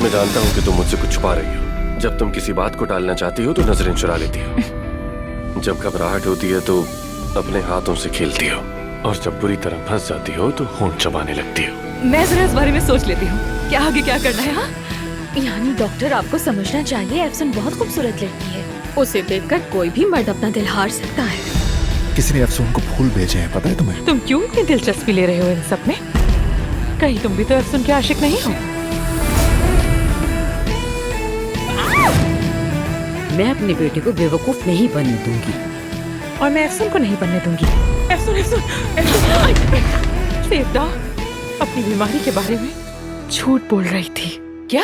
मैं जानता हूँ कि तुम मुझसे कुछ छुपा रही हो। जब तुम किसी बात को टालना चाहती हो तो नजरें चुरा लेती हो। जब घबराहट होती है तो अपने हाथों से खेलती हो, और जब बुरी तरह फंस जाती हो तो होंठ चबाने लगती हो। मैं जरा इस बारे में सोच लेती हूँ, क्या आगे क्या करना है। हाँ, यानी डॉक्टर आपको समझना चाहिए एफसन बहुत खूबसूरत लड़की है। उसे देखकर कोई भी मर्द अपना दिल हार सकता है। किसी ने अफसून को फूल भेजे हैं, पता है तुम्हें? तुम क्यों इतनी दिलचस्पी ले रहे हो इन सब में? कहीं तुम भी तो अफसून के आशिक नहीं हो? मैं अपने बेटे को बेवकूफ नहीं बनने दूंगी। और मैं अफसून को नहीं बनने दूंगी। अफसून, अफसून, अफसून, सेवदा अपनी बीमारी के बारे में झूठ बोल रही थी क्या?